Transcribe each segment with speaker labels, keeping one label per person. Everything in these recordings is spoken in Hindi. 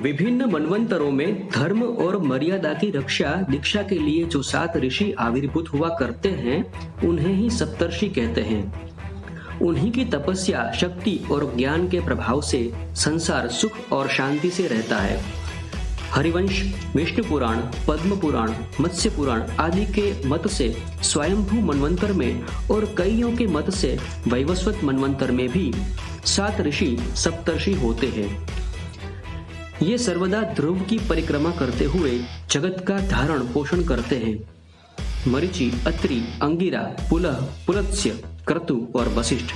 Speaker 1: विभिन्न मनवंतरों में धर्म और मर्यादा की रक्षा दीक्षा के लिए जो 7 ऋषि आविर्भूत हुआ करते हैं उन्हें ही सप्तर्षि कहते हैं। उन्हीं की तपस्या, शक्ति और ज्ञान के प्रभाव से संसार सुख और शांति से रहता है। हरिवंश, विष्णु पुराण, पद्म पुराण, मत्स्य पुराण आदि के मत से स्वयंभू मनवंतर में और कईयों के मत से वैवस्वत मनवंतर में भी 7 ऋषि सप्तर्षि होते हैं। ये सर्वदा ध्रुव की परिक्रमा करते हुए जगत का धारण पोषण करते हैं। मरीचि, अत्रि, अंगिरा, पुलह, पुलत्स्य, क्रतु और वशिष्ठ।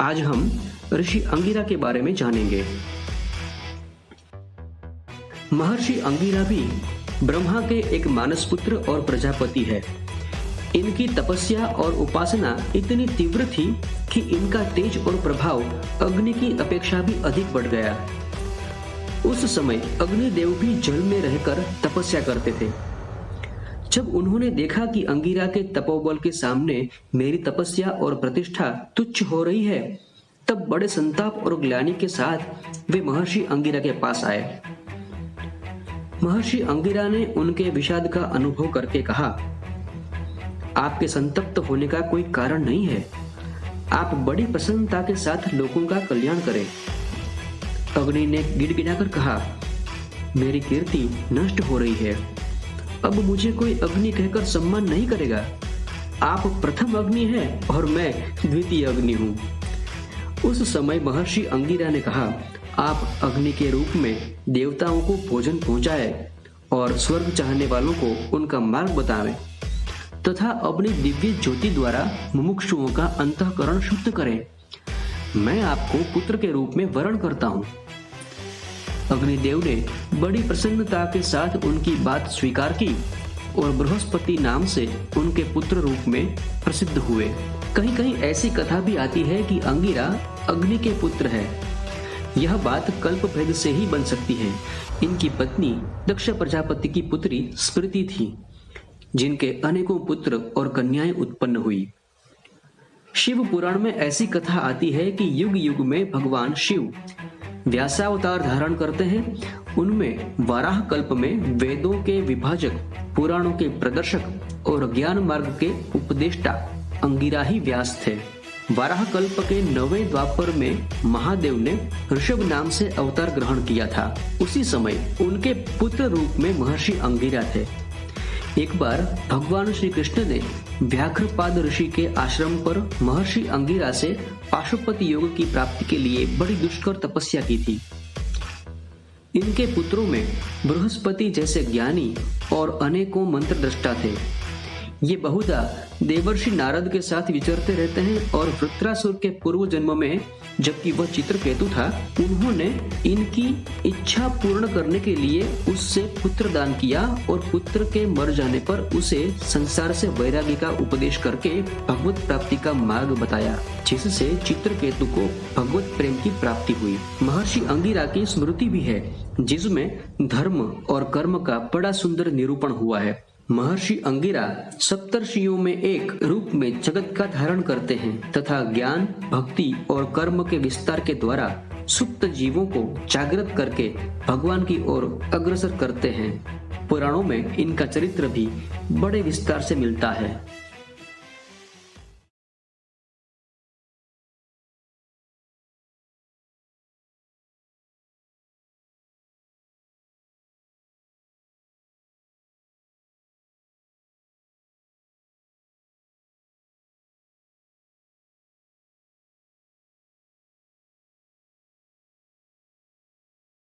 Speaker 1: आज हम ऋषि अंगिरा के बारे में जानेंगे। महर्षि अंगिरा भी ब्रह्मा के एक मानस पुत्र और प्रजापति है। इनकी तपस्या और उपासना इतनी तीव्र थी कि इनका तेज और प्रभाव अग्नि की अपेक्षा भी अधिक बढ़ गया। उस समय अग्निदेव भी जल में रहकर तपस्या करते थे। जब उन्होंने देखा कि अंगिरा के तपोबल के सामने मेरी तपस्या और प्रतिष्ठा तुच्छ हो रही है, तब बड़े संताप और ग्लानि के साथ वे महर्षि अंगिरा के पास आए। महर्षि अंगिरा ने उनके विषाद का अनुभव करके कहा, आपके संतप्त होने का कोई कारण नहीं है। आप बड़ी प्रसन्नता के साथ लोगों का कल्याण करें। अग्नि ने गिड़गिड़ाकर कहा, मेरी कीर्ति नष्ट हो रही है। अब मुझे कोई अग्नि कहकर सम्मान नहीं करेगा। आप प्रथम अग्नि हैं और मैं द्वितीय अग्नि हूँ। उस समय महर्षि अंगिरा ने कहा, आप अग्नि के रूप में देवताओं को भोजन पहुंचाए और स्वर्ग चाहने वालों को उनका मार्ग बतावें तथा अपनी दिव्य ज्योति द्वारा मुमुक्षुओं का अंतःकरण शुद्ध करें। मैं आपको पुत्र के रूप में वरण करता हूँ। अग्निदेव ने बड़ी प्रसन्नता के साथ उनकी बात स्वीकार की और बृहस्पति नाम से उनके पुत्र रूप में प्रसिद्ध हुए। कहीं कहीं ऐसी कथा भी आती है कि अंगिरा अग्नि के पुत्र है। यह बात कल्प भेद से ही बन सकती है। इनकी पत्नी दक्ष प्रजापति की पुत्री स्मृति थी, जिनके अनेकों पुत्र और कन्याएं उत्पन्न हुई। शिव पुराण में ऐसी कथा आती है कि युग युग में भगवान शिव व्यासावतार धारण करते हैं। उनमें वाराह कल्प में वेदों के विभाजक, पुराणों के प्रदर्शक और ज्ञान मार्ग के उपदेष्टा अंगिरा ही व्यास थे। वाराह कल्प के 9वें द्वापर में महादेव ने ऋषभ नाम से अवतार ग्रहण किया था। उसी समय उनके पुत्र रूप में महर्षि अंगिरा थे। एक बार भगवान श्री कृष्ण ने व्याघ्रपाद ऋषि के आश्रम पर महर्षि अंगिरा से पाशुपति योग की प्राप्ति के लिए बड़ी दुष्कर तपस्या की थी। इनके पुत्रों में बृहस्पति जैसे ज्ञानी और अनेकों मंत्र दृष्टा थे। ये बहुधा देवर्षि नारद के साथ विचरते रहते हैं और वृत्रासुर के पूर्व जन्म में, जबकि वह चित्रकेतु था, उन्होंने इनकी इच्छा पूर्ण करने के लिए उससे पुत्र दान किया और पुत्र के मर जाने पर उसे संसार से वैराग्य का उपदेश करके भगवत प्राप्ति का मार्ग बताया, जिससे चित्रकेतु को भगवत प्रेम की प्राप्ति हुई। महर्षि अंगिरा की स्मृति भी है, जिसमें धर्म और कर्म का बड़ा सुंदर निरूपण हुआ है। महर्षि अंगिरा सप्तर्षियों में एक रूप में जगत का धारण करते हैं तथा ज्ञान, भक्ति और कर्म के विस्तार के द्वारा सुप्त जीवों को जागृत करके भगवान की ओर अग्रसर करते हैं। पुराणों में इनका चरित्र भी बड़े विस्तार से मिलता है।